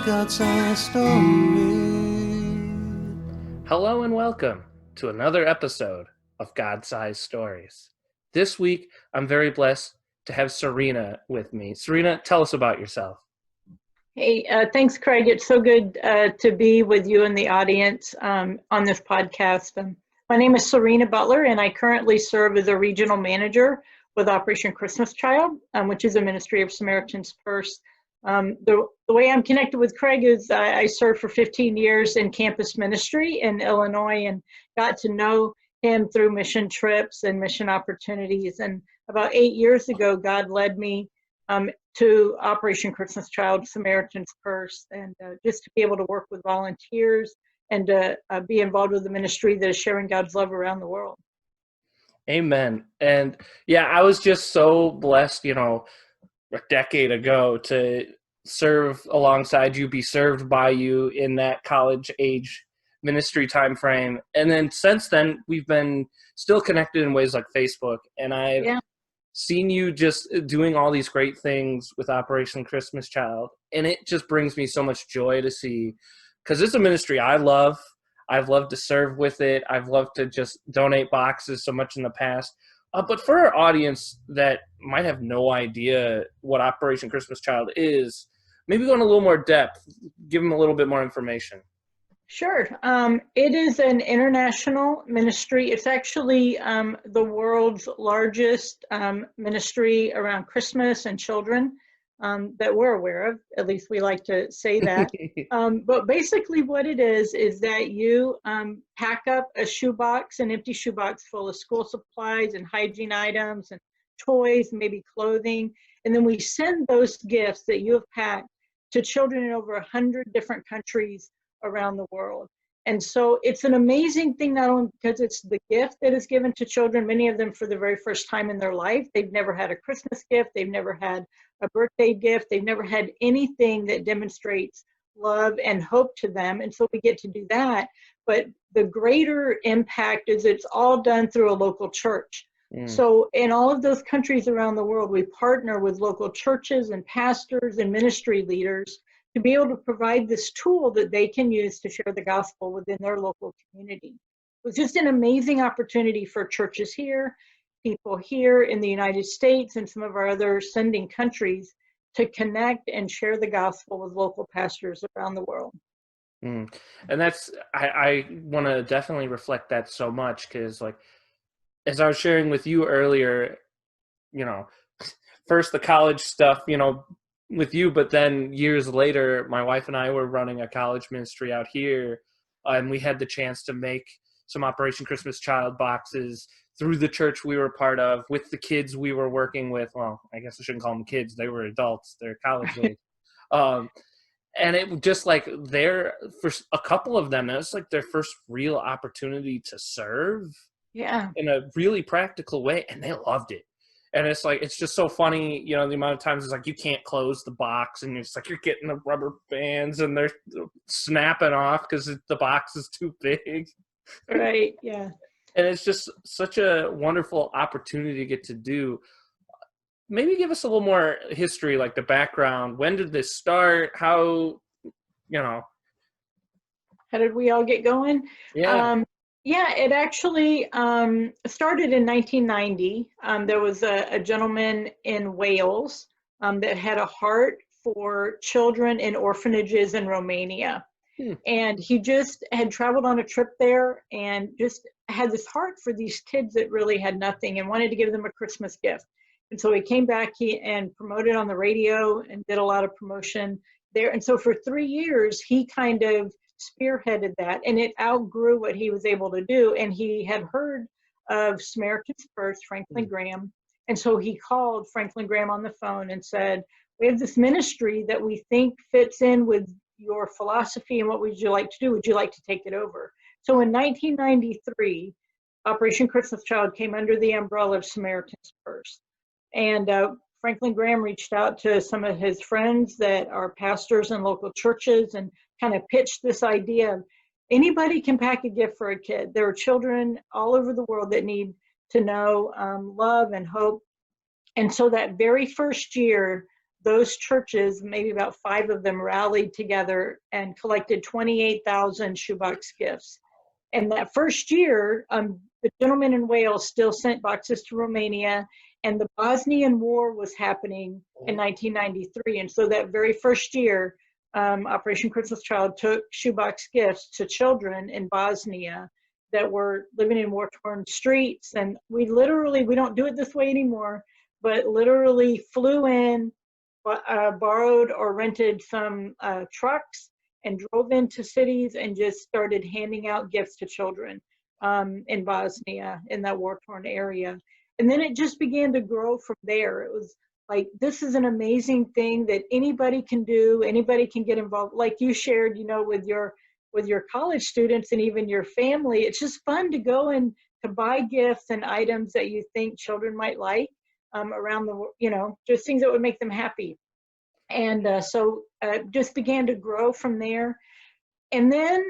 God-sized story. Hello and welcome to another episode of God-Sized Stories. This week, I'm very blessed to have Serena with me. Serena, tell us about yourself. Hey, thanks, Craig. It's so good to be with you and the audience on this podcast. My name is Serena Butler, and I currently serve as a regional manager with Operation Christmas Child, which is a ministry of Samaritan's Purse. The way I'm connected with Craig is I served for 15 years in campus ministry in Illinois and got to know him through mission trips and mission opportunities. And about 8 years ago, God led me to Operation Christmas Child, Samaritan's Purse, and just to be able to work with volunteers and to be involved with the ministry that is sharing God's love around the world. Amen. And yeah, I was just so blessed, a decade ago to serve alongside you, be served by you in that college age ministry time frame. And then since then, we've been still connected in ways like Facebook. And I've seen you just doing all these great things with Operation Christmas Child. And it just brings me so much joy to see, because it's a ministry I love. I've loved to serve with it. I've loved to just donate boxes so much in the past. But for our audience that might have no idea what Operation Christmas Child is, maybe go in a little more depth, give them a little bit more information. Sure. It is an international ministry. It's actually the world's largest ministry around Christmas and children that we're aware of. At least we like to say that. But basically what it is that you pack up a shoebox, an empty shoebox full of school supplies and hygiene items and toys, maybe clothing. And then we send those gifts that you have packed to children in over 100 different countries around the world. And so it's an amazing thing, not only because it's the gift that is given to children, many of them for the very first time in their life. They've never had a Christmas gift. They've never had a birthday gift. They've never had anything that demonstrates love and hope to them. And so we get to do that. But the greater impact is it's all done through a local church. So in all of those countries around the world, we partner with local churches and pastors and ministry leaders to be able to provide this tool that they can use to share the gospel within their local community. It was just an amazing opportunity for churches here, people here in the United States and some of our other sending countries to connect and share the gospel with local pastors around the world. And that's, I want to definitely reflect that so much, because as I was sharing with you earlier, first the college stuff, with you, but then years later, my wife and I were running a college ministry out here, and we had the chance to make some Operation Christmas Child boxes through the church we were part of with the kids we were working with. Well, I guess I shouldn't call them kids. They were adults. They're college age. And it just for a couple of them, it was like their first real opportunity to serve in a really practical way, and they loved it. And it's just so funny, the amount of times it's you can't close the box, and it's you're getting the rubber bands and they're snapping off because the box is too big. Right, yeah. And it's just such a wonderful opportunity to get to do. Maybe give us a little more history, like the background. When did this start? How did we all get going? Yeah, it actually started in 1990. There was a gentleman in Wales that had a heart for children in orphanages in Romania. And he just had traveled on a trip there and just had this heart for these kids that really had nothing and wanted to give them a Christmas gift. And so he came back and promoted on the radio and did a lot of promotion there. And so for 3 years, he kind of spearheaded that, and it outgrew what he was able to do. And he had heard of Samaritan's Purse, Franklin Graham. And so he called Franklin Graham on the phone and said, we have this ministry that we think fits in with your philosophy, and what would you like to do? Would you like to take it over? So in 1993, Operation Christmas Child came under the umbrella of Samaritan's Purse. And Franklin Graham reached out to some of his friends that are pastors in local churches and kind of pitched this idea of anybody can pack a gift for a kid. There are children all over the world that need to know love and hope. And so that very first year, those churches, maybe about 5 of them, rallied together and collected 28,000 shoebox gifts. And that first year, the gentleman in Wales still sent boxes to Romania, and the Bosnian War was happening in 1993. And so that very first year, Operation Christmas Child took shoebox gifts to children in Bosnia that were living in war-torn streets. And we don't do it this way anymore, but literally flew in, borrowed or rented some trucks and drove into cities and just started handing out gifts to children in Bosnia, in that war-torn area. And then it just began to grow from there. It was like, this is an amazing thing that anybody can do. Anybody can get involved. Like you shared, with your college students and even your family. It's just fun to go and to buy gifts and items that you think children might like around the, just things that would make them happy. And so just began to grow from there. And then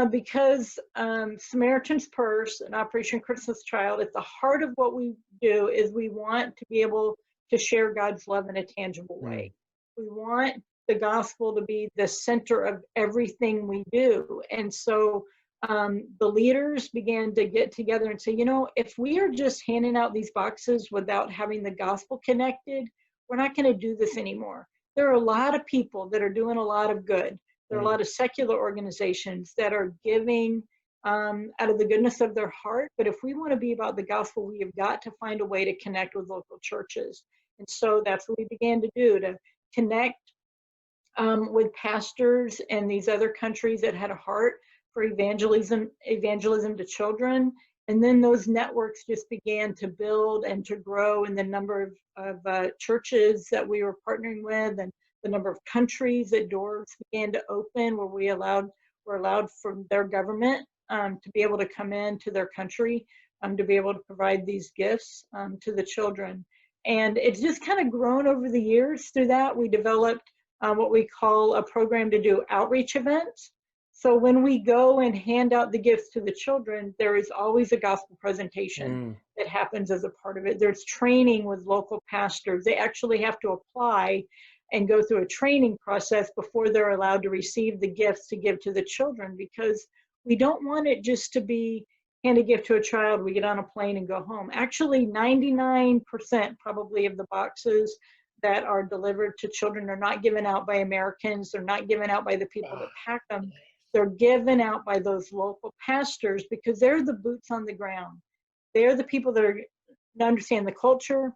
because Samaritan's Purse and Operation Christmas Child, at the heart of what we do is we want to be able to share God's love in a tangible way. We want the gospel to be the center of everything we do. And so the leaders began to get together and say, if we are just handing out these boxes without having the gospel connected, we're not going to do this anymore. There are a lot of people that are doing a lot of good. There are a lot of secular organizations that are giving out of the goodness of their heart. But if we want to be about the gospel, we have got to find a way to connect with local churches. And so that's what we began to do, to connect with pastors in these other countries that had a heart for evangelism to children. And then those networks just began to build and to grow in the number of churches that we were partnering with, and the number of countries that doors began to open where were allowed from their government to be able to come into their country, to be able to provide these gifts to the children. And it's just kind of grown over the years. Through that, we developed what we call a program to do outreach events. So when we go and hand out the gifts to the children, there is always a gospel presentation that happens as a part of it. There's training with local pastors. They actually have to apply and go through a training process before they're allowed to receive the gifts to give to the children, because we don't want it just to be hand a gift to a child, we get on a plane and go home. Actually, 99% probably of the boxes that are delivered to children are not given out by Americans. They're not given out by the people that pack them. They're given out by those local pastors, because they're the boots on the ground. They're the people that understand the culture.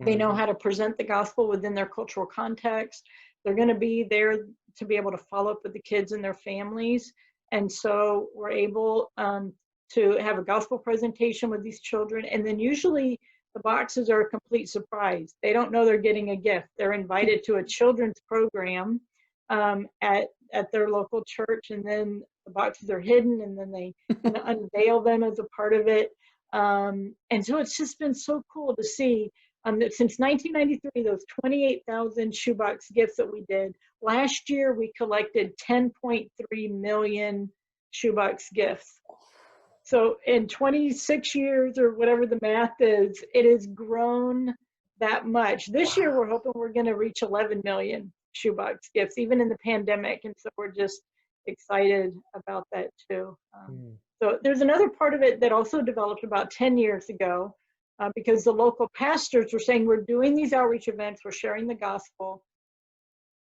They know how to present the gospel within their cultural context. They're going to be there to be able to follow up with the kids and their families. And so we're able to have a gospel presentation with these children. And then usually the boxes are a complete surprise. They don't know they're getting a gift. They're invited to a children's program at their local church, and then the boxes are hidden, and then they kind of unveil them as a part of it. And so it's just been so cool to see that since 1993, those 28,000 shoebox gifts that we did, last year we collected 10.3 million shoebox gifts. So in 26 years, or whatever the math is, it has grown that much. This year, we're hoping we're going to reach 11 million shoebox gifts, even in the pandemic. And so we're just excited about that too. So there's another part of it that also developed about 10 years ago, because the local pastors were saying, we're doing these outreach events, we're sharing the gospel.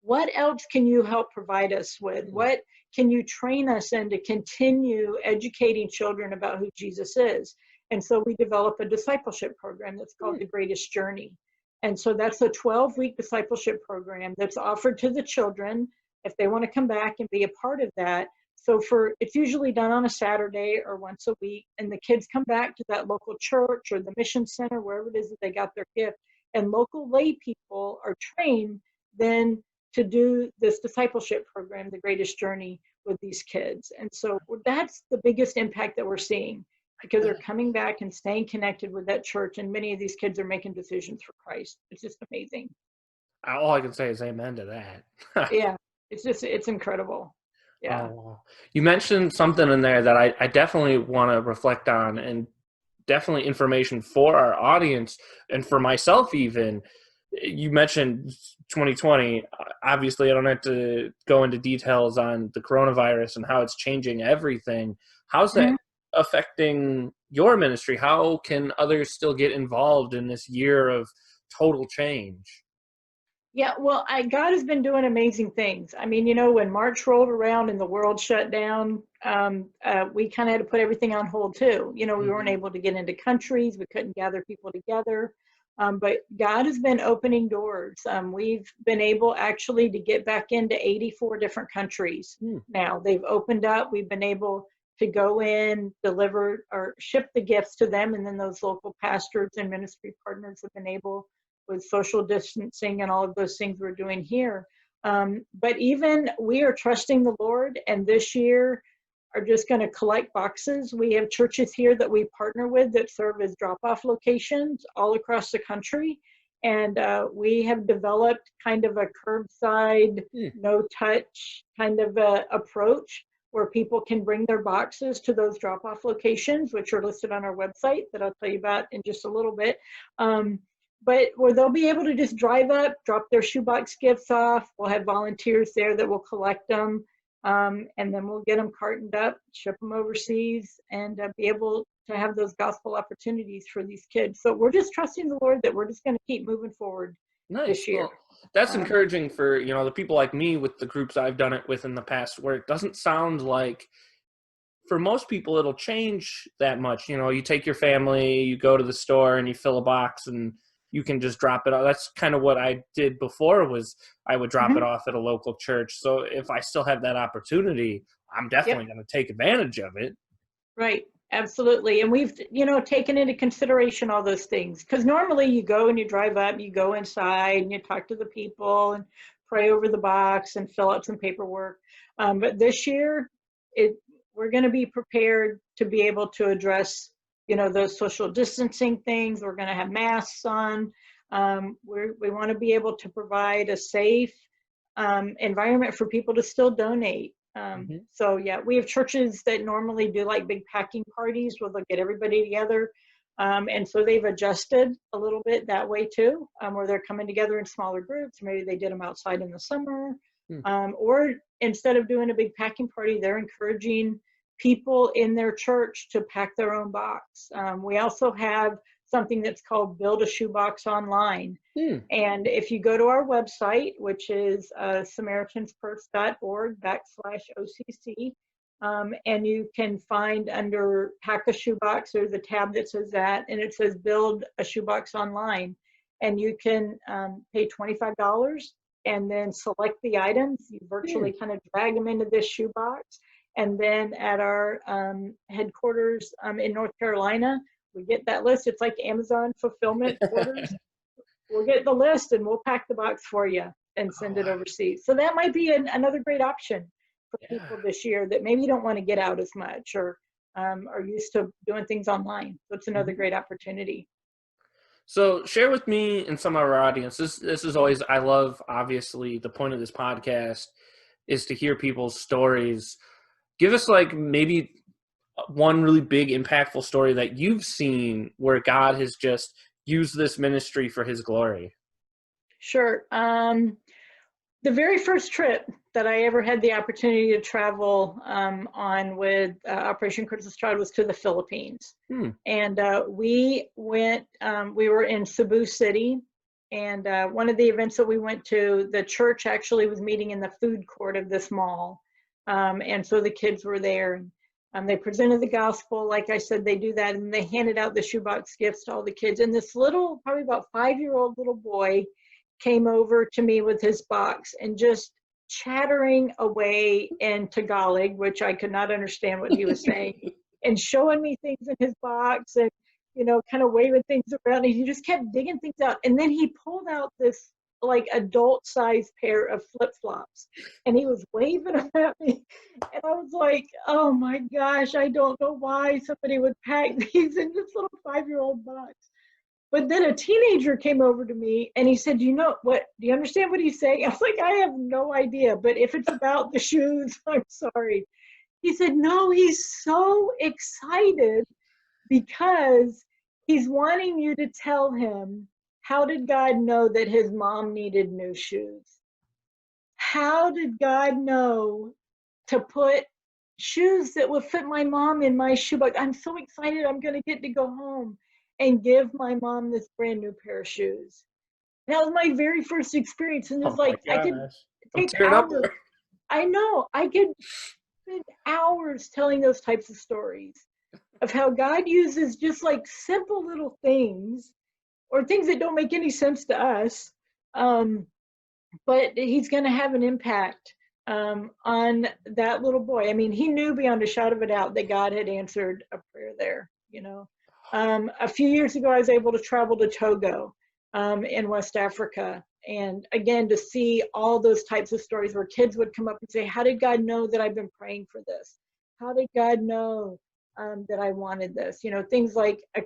What else can you help provide us with? What can you train us in to continue educating children about who Jesus is? And so we developed a discipleship program that's called The Greatest Journey. And so that's a 12-week discipleship program that's offered to the children if they want to come back and be a part of that. So it's usually done on a Saturday or once a week, and the kids come back to that local church or the mission center, wherever it is that they got their gift, and local lay people are trained then to do this discipleship program, The Greatest Journey, with these kids. And so that's the biggest impact that we're seeing, because they're coming back and staying connected with that church, and many of these kids are making decisions for Christ. It's just amazing. All I can say is amen to that. Yeah, it's incredible. Yeah. Oh, wow. You mentioned something in there that I definitely want to reflect on, and definitely information for our audience and for myself even. you mentioned 2020. Obviously, I don't have to go into details on the coronavirus and how it's changing everything. How's that Mhm. affecting your ministry? How can others still get involved in this year of total change? Yeah, well, God has been doing amazing things. I mean, when March rolled around and the world shut down, we kind of had to put everything on hold too. We weren't Hmm. able to get into countries, we couldn't gather people together. But God has been opening doors. We've been able actually to get back into 84 different countries Hmm. now. They've opened up. We've been able to go in, deliver, or ship the gifts to them, and then those local pastors and ministry partners have been able, with social distancing and all of those things we're doing here. But even we are trusting the Lord, and this year are just going to collect boxes. We have churches here that we partner with that serve as drop-off locations all across the country. And we have developed kind of a curbside, Hmm. no touch kind of a approach where people can bring their boxes to those drop-off locations, which are listed on our website that I'll tell you about in just a little bit. But where they'll be able to just drive up, drop their shoebox gifts off. We'll have volunteers there that will collect them, and then we'll get them cartoned up, ship them overseas, and be able to have those gospel opportunities for these kids. So we're just trusting the Lord that we're just going to keep moving forward Nice. this year. Well, that's Um, encouraging for, the people like me with the groups I've done it with in the past, where it doesn't sound like for most people it'll change that much. You take your family, you go to the store and you fill a box and you can just drop it off. That's kind of what I did before, was I would drop it mhm. off at a local church. So if I still have that opportunity, I'm Yep. definitely going to take advantage of it. Right, absolutely. And we've, taken into consideration all those things. Because normally you go and you drive up, you go inside and you talk to the people and pray over the box and fill out some paperwork. But this year, it we're going to be prepared to be able to address, those social distancing things. We're going to have masks on. We want to be able to provide a safe environment for people to still donate. Hmm. So yeah, we have churches that normally do like big packing parties where they'll get everybody together. And so they've adjusted a little bit that way too, where they're coming together in smaller groups. Maybe they did them outside in the summer. Hmm. Or instead of doing a big packing party, they're encouraging people in their church to pack their own box. We also have something that's called Build a Shoebox Online. Hmm. And if you go to our website, which is SamaritansPurse.org/OCC, and you can find under Pack a Shoebox, there's a tab that says that, and it says Build a Shoebox Online. And you can pay $25 and then select the items. You Hmm. virtually kind of drag them into this shoebox. And then at our headquarters in North Carolina, we get that list. It's like Amazon fulfillment orders. We'll get the list and we'll pack the box for you and Oh, send it wow. overseas. So that might be another great option for Yeah. people this year that maybe don't want to get out as much or are used to doing things online. So it's another Mhm. great opportunity. So share with me and some of our audience. This is always, I love, obviously the point of this podcast is to hear people's stories. Give us like maybe one really big impactful story that you've seen where God has just used this ministry for his glory. Sure. The very first trip that I ever had the opportunity to travel on with Operation Christmas Child was to the Philippines. Hmm. And we went, we were in Cebu City. And one of the events that we went to, the church actually was meeting in the food court of this mall. And so the kids were there. They presented the gospel. Like I said, they do that. And they handed out the shoebox gifts to all the kids. And this little, probably about 5-year-old little boy came over to me with his box and just chattering away in Tagalog, which I could not understand what he was saying, and showing me things in his box and, kind of waving things around. And he just kept digging things out. And then he pulled out this like adult sized pair of flip flops and he was waving them at me. And I was like, oh my gosh, I don't know why somebody would pack these in this little 5-year-old box. But then a teenager came over to me and he said, you know what, do you understand what he's saying? I was like, I have no idea, but if it's about the shoes, I'm sorry. He said, no, he's so excited because he's wanting you to tell him How did God know that his mom needed new shoes? How did God know to put shoes that would fit my mom in my shoebox? I'm so excited. I'm going to get to go home and give my mom this brand new pair of shoes. That was my very first experience. And Oh it's my like, I could gosh. I'm take tearing up hours. here. I know. I could spend hours telling those types of stories of how God uses just like simple little things or things that don't make any sense to us. But he's going to have an impact on that little boy. I mean, he knew beyond a shadow of a doubt that God had answered a prayer there, you know. A few years ago, I was able to travel to Togo in West Africa. And again, to see all those types of stories where kids would come up and say, how did God know that I've been praying for this? How did God know that I wanted this? You know, things like a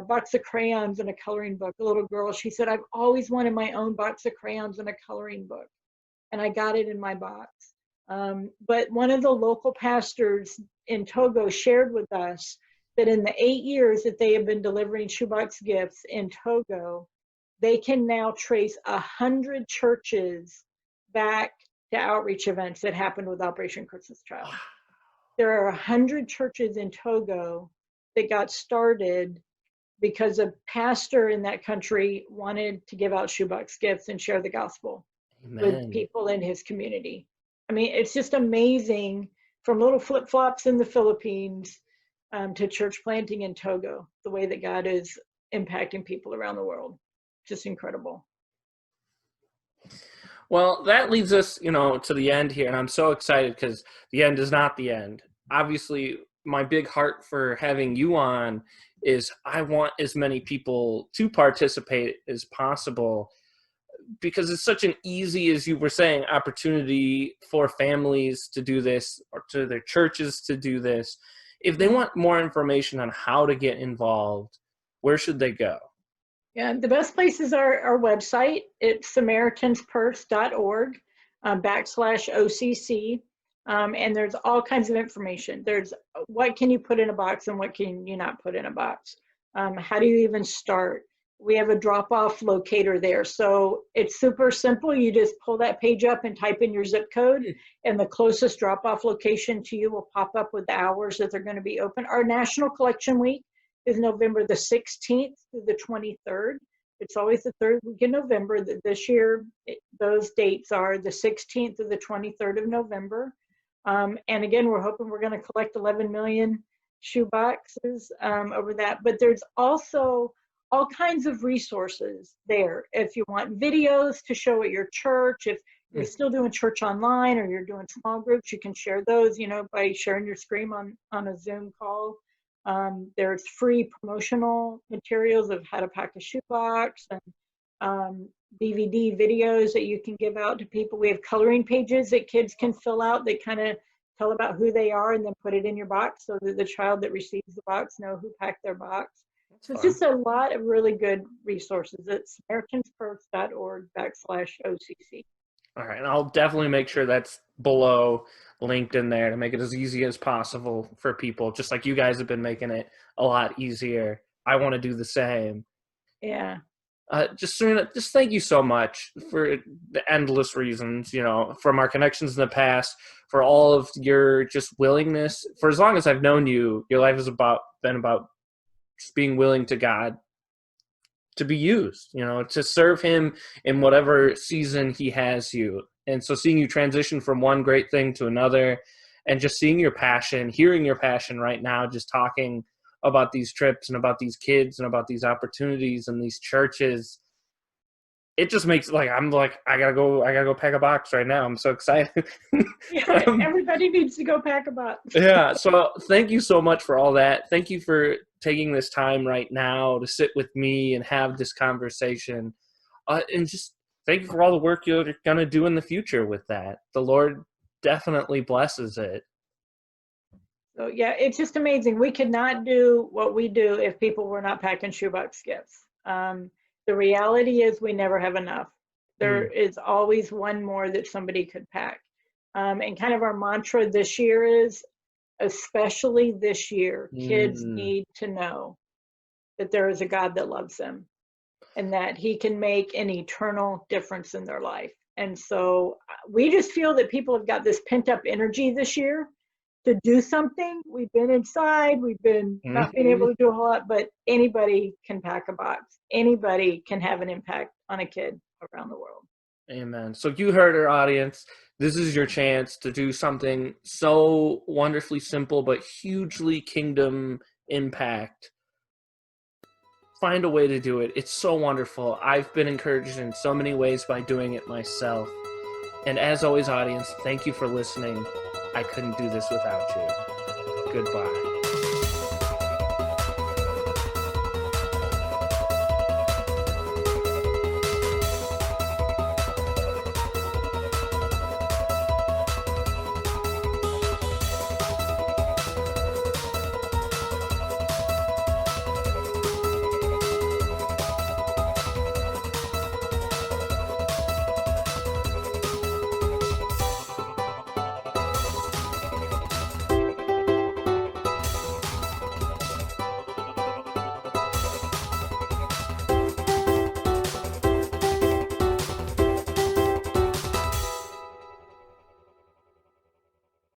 box of crayons and a coloring book. A little girl, she said, I've always wanted my own box of crayons and a coloring book. And I got it in my box. But one of the local pastors in Togo shared with us that in the 8 years that they have been delivering shoebox gifts in Togo, they can now trace 100 churches back to outreach events that happened with Operation Christmas Child. There are 100 churches in Togo that got started because a pastor in that country wanted to give out shoebox gifts and share the gospel with people in his community. I mean, it's just amazing, from little flip-flops in the Philippines to church planting in Togo, the way that God is impacting people around the world. Just incredible. Well, that leads us, to the end here, and I'm so excited because the end is not the end. Obviously, my big heart for having you on is I want as many people to participate as possible, because it's such an easy, as you were saying, opportunity for families to do this or to their churches to do this. If they want more information on how to get involved, where should they go? Yeah, the best place is our website. It's SamaritansPurse.org /OCC. And there's all kinds of information. There's what can you put in a box and what can you not put in a box. How do you even start? We have a drop-off locator there. So it's super simple. You just pull that page up and type in your zip code, and the closest drop-off location to you will pop up with the hours that they're going to be open. Our National Collection Week is November the 16th through the 23rd. It's always the third week in November. This year, those dates are the 16th to the 23rd of November. And again, we're hoping we're going to collect 11 million shoe boxes over that. But there's also all kinds of resources there. If you want videos to show at your church, if you're still doing church online or you're doing small groups, you can share those, by sharing your screen on a Zoom call. There's free promotional materials of how to pack a shoebox and DVD videos that you can give out to people. We have coloring pages that kids can fill out that kind of tell about who they are and then put it in your box so that the child that receives the box know who packed their box. So it's just a lot of really good resources at SamaritansPurse.org /OCC. All right, and I'll definitely make sure that's below, linked in there to make it as easy as possible for people, just like you guys have been making it a lot easier. I want to do the same. Yeah. Serena, just thank you so much for the endless reasons, from our connections in the past, for all of your just willingness. For as long as I've known you, your life has been about just being willing to God to be used, to serve him in whatever season he has you. And so seeing you transition from one great thing to another, and just seeing your passion, hearing your passion right now, just talking about these trips and about these kids and about these opportunities and these churches, it just makes I gotta go pack a box right now. I'm so excited. Yeah, everybody needs to go pack a box. Yeah. So thank you so much for all that. Thank you for taking this time right now to sit with me and have this conversation. And just thank you for all the work you're going to do in the future with that. The Lord definitely blesses it. So yeah, it's just amazing. We could not do what we do if people were not packing shoebox gifts. The reality is we never have enough. There is always one more that somebody could pack. And kind of our mantra this year is, especially this year, kids need to know that there is a God that loves them. and that he can make an eternal difference in their life. And so we just feel that people have got this pent up energy this year to do something. We've been inside, we've been not being able to do a whole lot, but anybody can pack a box. Anybody can have an impact on a kid around the world. Amen. So you heard our audience. This is your chance to do something so wonderfully simple, but hugely kingdom impact. Find a way to do it. It's so wonderful. I've been encouraged in so many ways by doing it myself. And as always, audience, thank you for listening. I couldn't do this without you. Goodbye.